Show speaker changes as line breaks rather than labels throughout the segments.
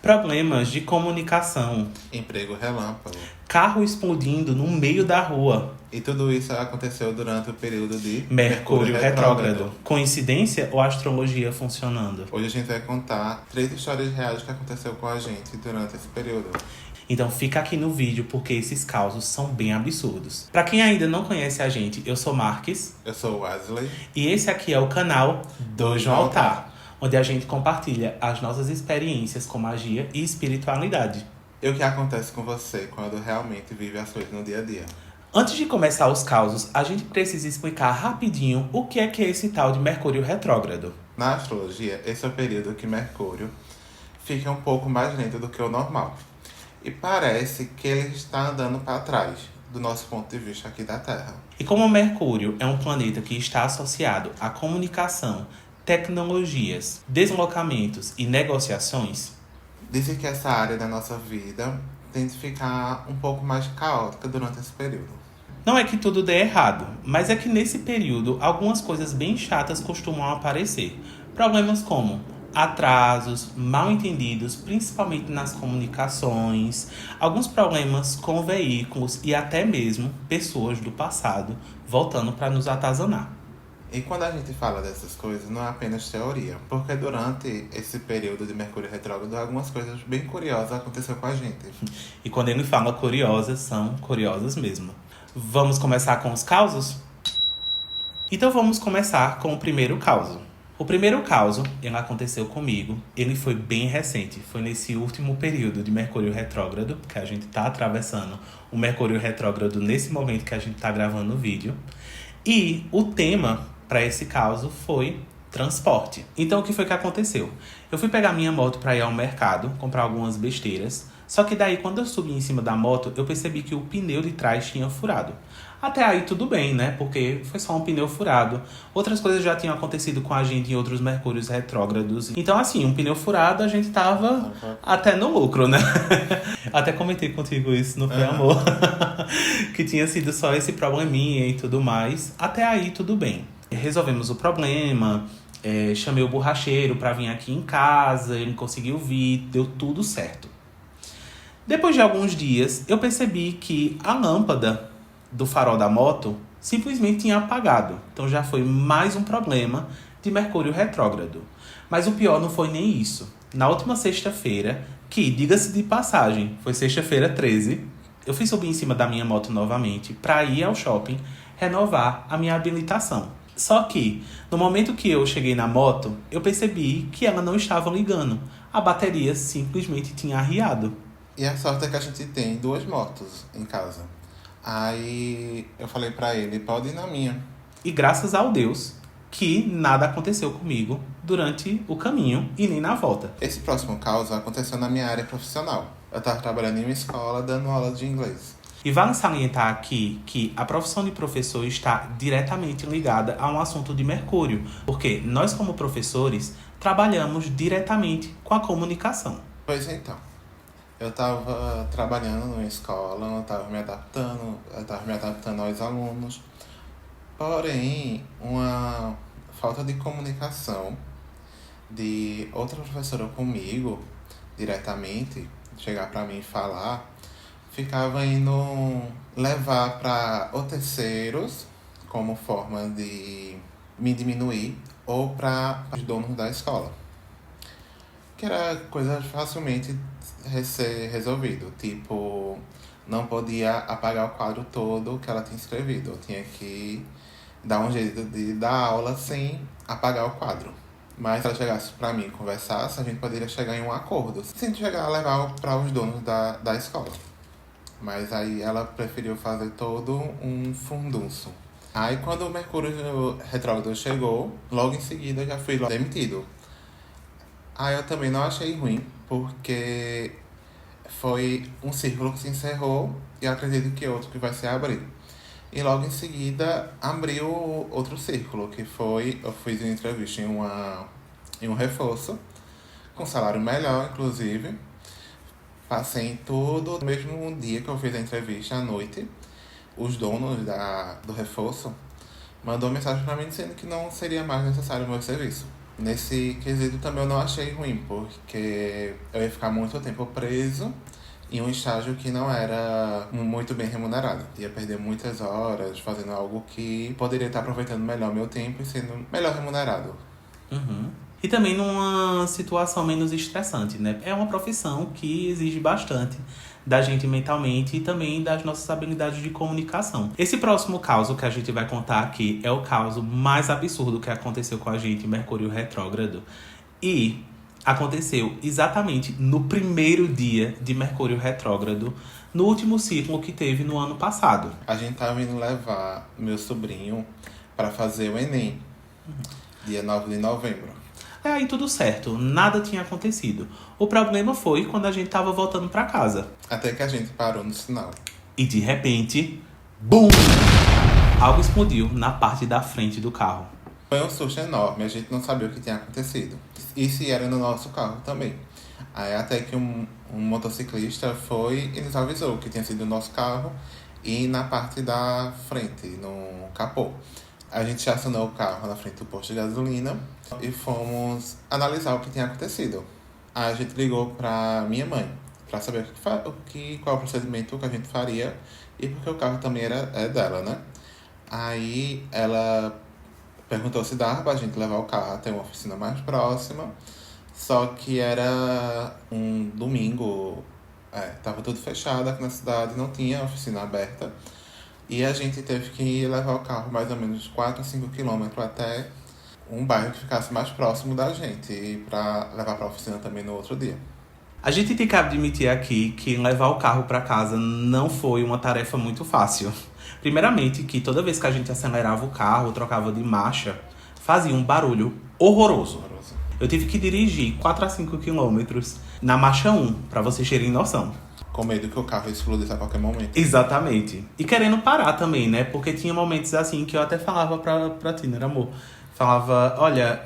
Problemas de comunicação.
Emprego relâmpago.
Carro explodindo no meio da rua.
E tudo isso aconteceu durante o período de
Mercúrio retrógrado. Coincidência ou astrologia funcionando?
Hoje a gente vai contar 3 histórias reais que aconteceu com a gente durante esse período.
Então fica aqui no vídeo porque esses causos são bem absurdos. Pra quem ainda não conhece a gente, eu sou Marques.
Eu sou o Wesley.
E esse aqui é o canal Dois no Altar, onde a gente compartilha as nossas experiências com magia e espiritualidade.
E o que acontece com você quando realmente vive as coisas no dia a dia?
Antes de começar os causos, a gente precisa explicar rapidinho o que é esse tal de Mercúrio retrógrado.
Na astrologia, esse é o período que Mercúrio fica um pouco mais lento do que o normal. E parece que ele está andando para trás, do nosso ponto de vista aqui da Terra.
E como Mercúrio é um planeta que está associado à comunicação, tecnologias, deslocamentos e negociações,
dizem que essa área da nossa vida tende a ficar um pouco mais caótica durante esse período.
não é que tudo dê errado, mas é que nesse período algumas coisas bem chatas costumam aparecer. Problemas como atrasos, mal entendidos, principalmente nas comunicações, alguns problemas com veículos e até mesmo pessoas do passado voltando para nos atazanar.
E quando a gente fala dessas coisas, não é apenas teoria, porque durante esse período de Mercúrio retrógrado, algumas coisas bem curiosas aconteceram com a gente.
E quando ele fala curiosas, são curiosas mesmo. Vamos começar com os causos? Então vamos começar com o primeiro causo. O primeiro caso, ele aconteceu comigo, ele foi bem recente, foi nesse último período de Mercúrio retrógrado, que a gente está atravessando o Mercúrio retrógrado nesse momento que a gente está gravando o vídeo. E o tema para esse caso foi transporte. Então o que foi que aconteceu? Eu fui pegar minha moto para ir ao mercado, comprar algumas besteiras, só que daí quando eu subi em cima da moto, eu percebi que o pneu de trás tinha furado. Até aí tudo bem, né? Porque foi só um pneu furado. Outras coisas já tinham acontecido com a gente em outros Mercúrios retrógrados. Então, assim, um pneu furado, a gente tava até no lucro, né? Até comentei contigo isso, não foi, amor? Que tinha sido só esse probleminha e tudo mais. Até aí tudo bem. Resolvemos o problema, chamei o borracheiro pra vir aqui em casa, ele conseguiu vir, deu tudo certo. Depois de alguns dias, eu percebi que a lâmpada do farol da moto simplesmente tinha apagado. Então já foi mais um problema de Mercúrio retrógrado. Mas o pior não foi nem isso. Na última sexta-feira, que, diga-se de passagem, foi sexta-feira 13, eu fui subir em cima da minha moto novamente para ir ao shopping renovar a minha habilitação. Só que, no momento que eu cheguei na moto, eu percebi que ela não estava ligando. A bateria simplesmente tinha arriado.
E a sorte é que a gente tem 2 motos em casa. Aí eu falei pra ele, pode ir na minha.
E graças ao Deus que nada aconteceu comigo durante o caminho e nem na volta.
Esse próximo caso aconteceu na minha área profissional. Eu tava trabalhando em uma escola dando aula de inglês.
E vale salientar aqui que a profissão de professor está diretamente ligada a um assunto de Mercúrio, porque nós, como professores, trabalhamos diretamente com a comunicação.
Pois então, eu tava trabalhando numa escola, eu tava me adaptando aos alunos, porém, uma falta de comunicação de outra professora comigo, diretamente, chegar pra mim e falar, ficava indo levar para ou terceiros, como forma de me diminuir, ou para os donos da escola. Que era coisa facilmente ser resolvido. Tipo, não podia apagar o quadro todo que ela tinha escrevido. Eu tinha que dar um jeito de dar aula sem apagar o quadro. Mas se ela chegasse para mim e conversasse, a gente poderia chegar em um acordo, sem chegar a levar para os donos da escola. Mas aí ela preferiu fazer todo um furdunço. Aí quando o Mercúrio retrógrado chegou, logo em seguida eu já fui demitido. Aí eu também não achei ruim, porque foi um círculo que se encerrou e eu acredito que outro que vai se abrir. E logo em seguida abriu outro círculo, que foi, eu fiz uma entrevista em um reforço, com salário melhor, inclusive. Passei em tudo. No mesmo dia que eu fiz a entrevista, à noite, os donos do reforço mandou mensagem para mim dizendo que não seria mais necessário o meu serviço. Nesse quesito também eu não achei ruim, porque eu ia ficar muito tempo preso em um estágio que não era muito bem remunerado. Ia perder muitas horas fazendo algo que poderia estar aproveitando melhor meu tempo e sendo melhor remunerado.
Uhum. E também numa situação menos estressante, né? É uma profissão que exige bastante da gente mentalmente e também das nossas habilidades de comunicação. Esse próximo caso que a gente vai contar aqui é o caso mais absurdo que aconteceu com a gente em Mercúrio retrógrado. E aconteceu exatamente no primeiro dia de Mercúrio retrógrado, no último ciclo que teve no ano passado.
A gente tava indo levar meu sobrinho para fazer o Enem, dia 9 de novembro.
Aí tudo certo, nada tinha acontecido. O problema foi quando a gente tava voltando pra casa.
Até que a gente parou no sinal.
E de repente, BUM! Algo explodiu na parte da frente do carro.
Foi um susto enorme, a gente não sabia o que tinha acontecido. E se era no nosso carro também. Aí até que um motociclista foi e nos avisou que tinha sido o nosso carro e na parte da frente, no capô. A gente estacionou o carro na frente do posto de gasolina e fomos analisar o que tinha acontecido. Aí a gente ligou para minha mãe para saber qual é o procedimento que a gente faria e porque o carro também é dela, né? Aí ela perguntou se dava pra gente levar o carro até uma oficina mais próxima, só que era um domingo, tava tudo fechado aqui na cidade, não tinha oficina aberta. E a gente teve que levar o carro mais ou menos 4 a 5 quilômetros até um bairro que ficasse mais próximo da gente e para levar para a oficina também no outro dia.
A gente tem que admitir aqui que levar o carro para casa não foi uma tarefa muito fácil. Primeiramente, que toda vez que a gente acelerava o carro, trocava de marcha, fazia um barulho horroroso. Eu tive que dirigir 4 a 5 quilômetros na marcha 1, para vocês terem noção.
Com medo que o carro explodisse a qualquer momento.
Exatamente. E querendo parar também, né? Porque tinha momentos assim que eu até falava pra ti, né, amor? Falava, olha,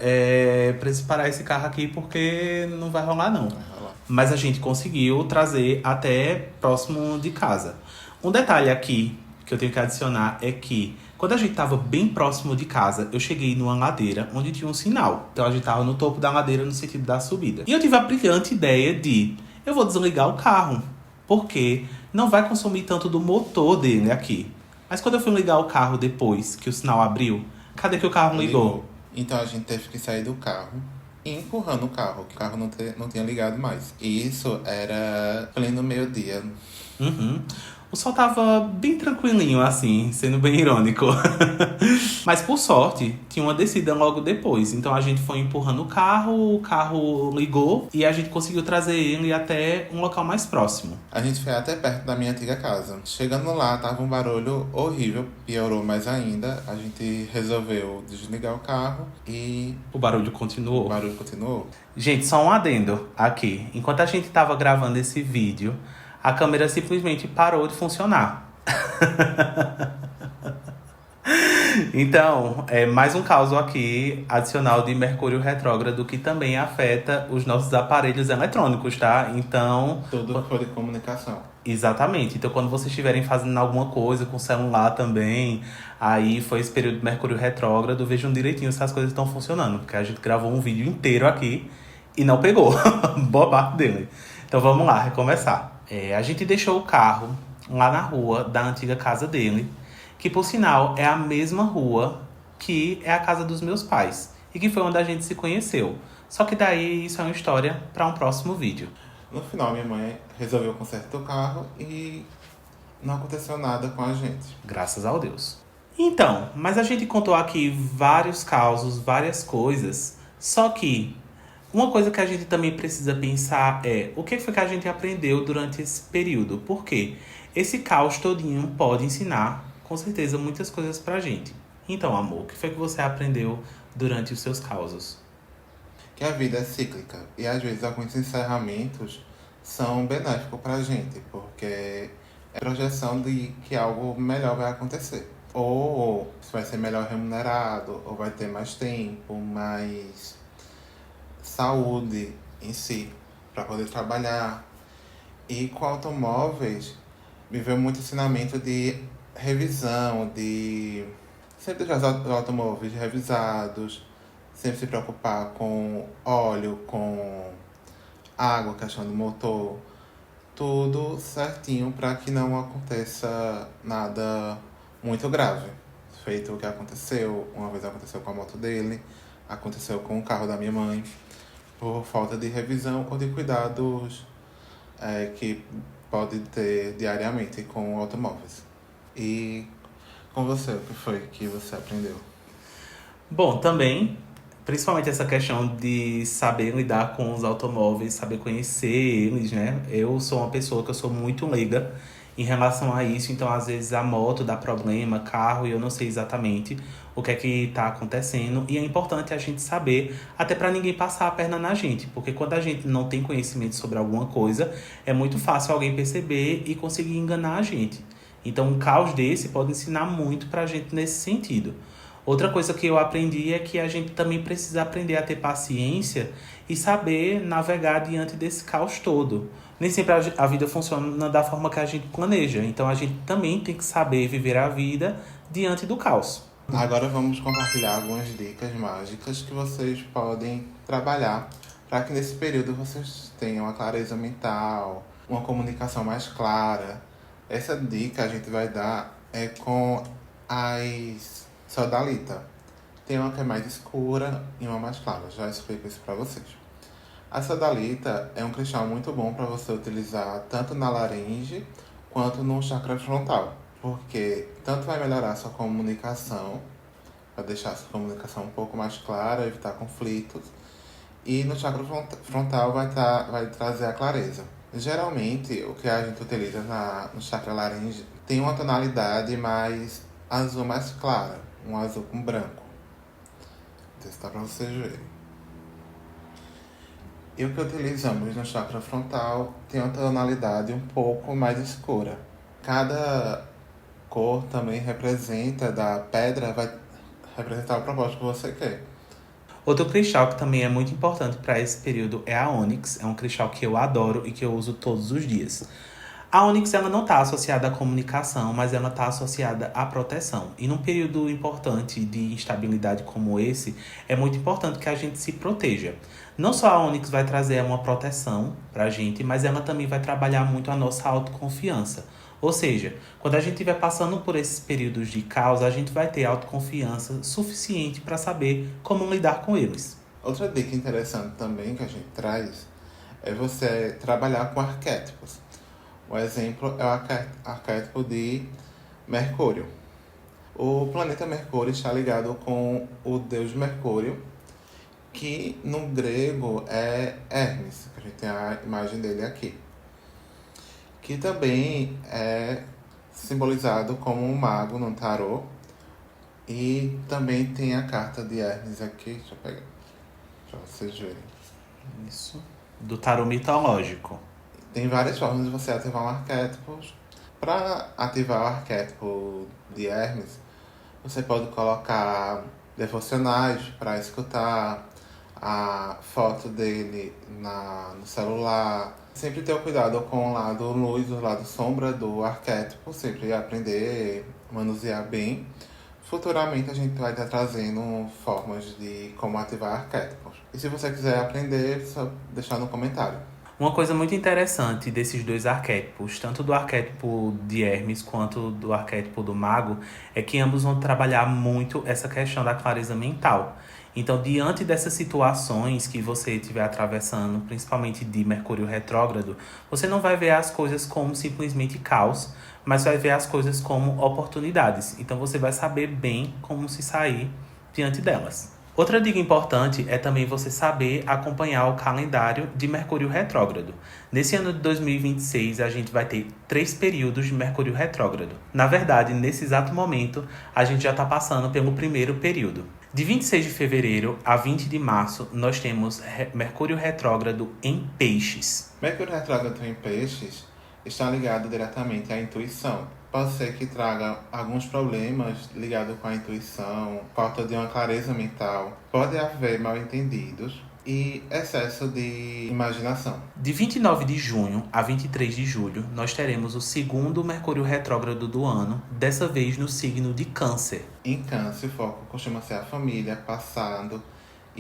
preciso parar esse carro aqui porque não vai rolar, não.
Vai rolar.
Mas a gente conseguiu trazer até próximo de casa. Um detalhe aqui que eu tenho que adicionar é que quando a gente tava bem próximo de casa, eu cheguei numa ladeira onde tinha um sinal. Então a gente tava no topo da ladeira no sentido da subida. E eu tive a brilhante ideia de, eu vou desligar o carro, porque não vai consumir tanto do motor dele aqui. Mas quando eu fui ligar o carro depois que o sinal abriu, cadê que o carro não ligou?
Então a gente teve que sair do carro e empurrando o carro, que o carro não tinha ligado mais. E isso era pleno meio-dia.
Uhum. O sol tava bem tranquilinho, assim, sendo bem irônico. Mas por sorte, tinha uma descida logo depois. Então a gente foi empurrando o carro ligou e a gente conseguiu trazer ele até um local mais próximo.
A gente foi até perto da minha antiga casa. Chegando lá, tava um barulho horrível, piorou mais ainda. A gente resolveu desligar o carro e
O barulho
o
continuou.
barulho continuou.
Gente, só um adendo aqui. Enquanto a gente tava gravando esse vídeo, a câmera simplesmente parou de funcionar. Então, é mais um caso aqui adicional de Mercúrio retrógrado que também afeta os nossos aparelhos eletrônicos, tá? Então,
Tudo foi de comunicação.
exatamente. Então, quando vocês estiverem fazendo alguma coisa com o celular também, aí foi esse período de Mercúrio retrógrado, vejam direitinho se as coisas estão funcionando, porque a gente gravou um vídeo inteiro aqui e não pegou. Boa parte dele. Então, vamos lá, recomeçar. A gente deixou o carro lá na rua da antiga casa dele, que por sinal é a mesma rua que é a casa dos meus pais e que foi onde a gente se conheceu. Só que daí isso é uma história para um próximo vídeo.
No final, minha mãe resolveu o conserto do carro e não aconteceu nada com a gente.
Graças ao Deus. Então, mas a gente contou aqui vários causos, várias coisas. Só que uma coisa que a gente também precisa pensar é o que foi que a gente aprendeu durante esse período. Por quê? Esse caos todinho pode ensinar, com certeza, muitas coisas pra gente. Então, amor, o que foi que você aprendeu durante os seus causos?
Que a vida é cíclica e às vezes alguns encerramentos são benéficos pra gente, porque é projeção de que algo melhor vai acontecer. Ou vai ser melhor remunerado, ou vai ter mais tempo, mais saúde em si, para poder trabalhar. E com automóveis, me veio muito ensinamento de revisão, de sempre deixar os automóveis revisados, sempre se preocupar com óleo, com água, questão do motor, tudo certinho para que não aconteça nada muito grave. Feito o que aconteceu, uma vez aconteceu com a moto dele, aconteceu com o carro da minha mãe, por falta de revisão ou de cuidados que pode ter diariamente com automóveis. E com você, o que foi que você aprendeu?
Bom, também, principalmente essa questão de saber lidar com os automóveis, saber conhecer eles, né? Eu sou uma pessoa que eu sou muito leiga em relação a isso, então às vezes a moto dá problema, carro, e eu não sei exatamente o que é que está acontecendo. E é importante a gente saber, até para ninguém passar a perna na gente, porque quando a gente não tem conhecimento sobre alguma coisa, é muito fácil alguém perceber e conseguir enganar a gente. Então um caos desse pode ensinar muito pra gente nesse sentido. Outra coisa que eu aprendi é que a gente também precisa aprender a ter paciência e saber navegar diante desse caos todo. Nem sempre a vida funciona da forma que a gente planeja, então a gente também tem que saber viver a vida diante do caos.
Agora vamos compartilhar algumas dicas mágicas que vocês podem trabalhar para que nesse período vocês tenham uma clareza mental, uma comunicação mais clara. Essa dica a gente vai dar com as sodalita. Tem uma que é mais escura e uma mais clara. Já explico isso para vocês. A sodalita é um cristal muito bom para você utilizar tanto na laringe quanto no chakra frontal, porque tanto vai melhorar a sua comunicação, vai deixar a sua comunicação um pouco mais clara, evitar conflitos, e no chakra frontal vai trazer a clareza. Geralmente, o que a gente utiliza no chakra laringe tem uma tonalidade mais azul mais clara, um azul com branco. Vou testar para vocês verem. E o que utilizamos no chakra frontal tem uma tonalidade um pouco mais escura. Cada cor também representa, da pedra, vai representar o propósito que você quer.
Outro cristal que também é muito importante para esse período é a ônix. É um cristal que eu adoro e que eu uso todos os dias. A ônix ela não está associada à comunicação, mas ela está associada à proteção. E num período importante de instabilidade como esse, é muito importante que a gente se proteja. Não só a ônix vai trazer uma proteção para a gente, mas ela também vai trabalhar muito a nossa autoconfiança. Ou seja, quando a gente estiver passando por esses períodos de caos, a gente vai ter autoconfiança suficiente para saber como lidar com eles.
Outra dica interessante também que a gente traz é você trabalhar com arquétipos. O exemplo é o arquétipo de Mercúrio. O planeta Mercúrio está ligado com o deus Mercúrio, que no grego é Hermes, que a gente tem a imagem dele aqui. Que também é simbolizado como um mago no tarô. E também tem a carta de Hermes aqui, deixa eu pegar, para vocês verem.
Isso. Do tarô mitológico.
Tem várias formas de você ativar um arquétipo. Para ativar o arquétipo de Hermes, você pode colocar devocionais para escutar, a foto dele no celular. Sempre ter o cuidado com o lado luz e o lado sombra do arquétipo. Sempre aprender, manusear bem. Futuramente a gente vai estar trazendo formas de como ativar arquétipos. E se você quiser aprender, só deixar no comentário.
Uma coisa muito interessante desses dois arquétipos, tanto do arquétipo de Hermes quanto do arquétipo do mago, é que ambos vão trabalhar muito essa questão da clareza mental. Então, diante dessas situações que você estiver atravessando, principalmente de Mercúrio retrógrado, você não vai ver as coisas como simplesmente caos, mas vai ver as coisas como oportunidades. Então, você vai saber bem como se sair diante delas. Outra dica importante é também você saber acompanhar o calendário de Mercúrio retrógrado. Nesse ano de 2026, a gente vai ter 3 períodos de Mercúrio retrógrado. Na verdade, nesse exato momento, a gente já está passando pelo primeiro período. De 26 de fevereiro a 20 de março, nós temos Mercúrio retrógrado em Peixes.
Mercúrio retrógrado em Peixes está ligado diretamente à intuição. Pode ser que traga alguns problemas ligados com a intuição, falta de uma clareza mental, pode haver mal-entendidos e excesso de imaginação.
De 29 de junho a 23 de julho, nós teremos o segundo Mercúrio retrógrado do ano, dessa vez no signo de Câncer.
Em Câncer, o foco costuma ser a família, passado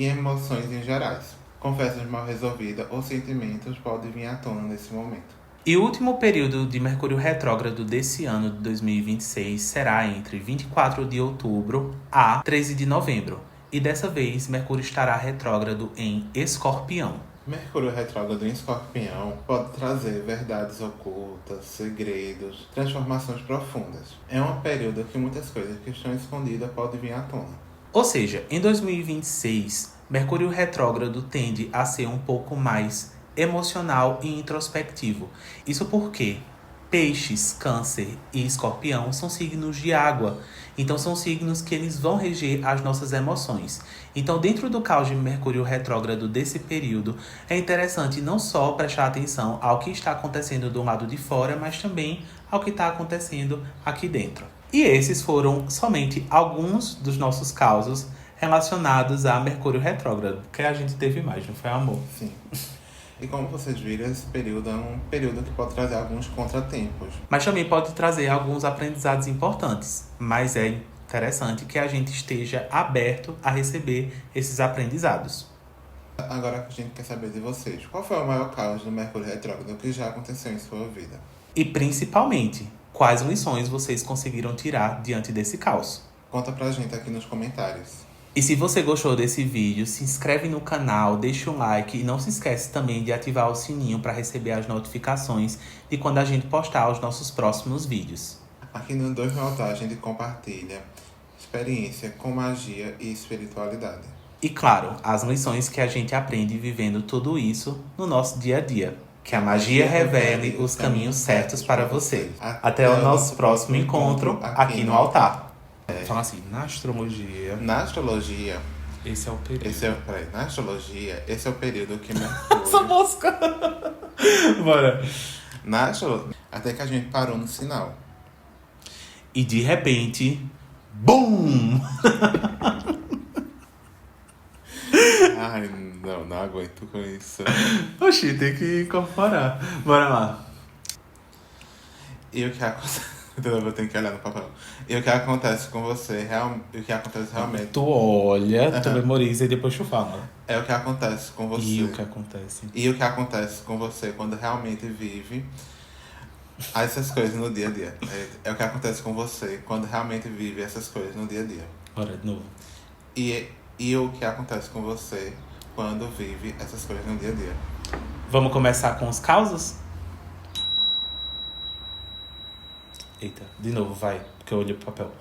e emoções em gerais. Conversas mal resolvidas ou sentimentos podem vir à tona nesse momento.
E o último período de Mercúrio retrógrado desse ano de 2026 será entre 24 de outubro a 13 de novembro. E dessa vez, Mercúrio estará retrógrado em Escorpião.
Mercúrio retrógrado em Escorpião pode trazer verdades ocultas, segredos, transformações profundas. É um período que muitas coisas que estão escondidas podem vir à tona.
Ou seja, em 2026, Mercúrio retrógrado tende a ser um pouco mais emocional e introspectivo. Isso porque Peixes, Câncer e Escorpião são signos de água. Então são signos que eles vão reger as nossas emoções. Então, dentro do caos de Mercúrio retrógrado desse período, é interessante não só prestar atenção ao que está acontecendo do lado de fora, mas também ao que está acontecendo aqui dentro. E esses foram somente alguns dos nossos causos relacionados a Mercúrio retrógrado, porque a gente teve mais, não foi, amor?
Sim. E como vocês viram, esse período é um período que pode trazer alguns contratempos.
Mas também pode trazer alguns aprendizados importantes. Mas é interessante que a gente esteja aberto a receber esses aprendizados.
Agora a gente quer saber de vocês. Qual foi o maior caos do Mercúrio retrógrado que já aconteceu em sua vida?
E principalmente, quais lições vocês conseguiram tirar diante desse caos?
Conta pra gente aqui nos comentários.
E se você gostou desse vídeo, se inscreve no canal, deixa um like e não se esquece também de ativar o sininho para receber as notificações de quando a gente postar os nossos próximos vídeos.
Aqui no Dois no Altar a gente compartilha experiência com magia e espiritualidade.
E claro, as lições que a gente aprende vivendo tudo isso no nosso dia a dia. Que a magia revele os caminhos certos para você. Até o nosso próximo encontro aqui no altar. Fala assim, na astrologia...
Na astrologia...
Esse é o período.
Na astrologia, esse é o período que Mercúrio...
Essa mosca! Bora.
Na astrologia, até que a gente parou no sinal.
E de repente... BUM!
Ai, não aguento com isso.
Oxi, tem que incorporar. Bora lá.
E o que acontece... Eu vou ter que olhar no papel. E o que acontece com você, o que acontece realmente...
Tu olha, tu memoriza e depois tu fala.
É o que acontece com você.
E o que acontece?
E o que acontece com você quando realmente vive essas coisas no dia a dia. É o que acontece com você quando realmente vive essas coisas no dia a dia.
Bora, de novo.
E o que acontece com você quando vive essas coisas no dia a dia.
Vamos começar com os causos? Eita, de novo, vai, porque eu olhei pro papel.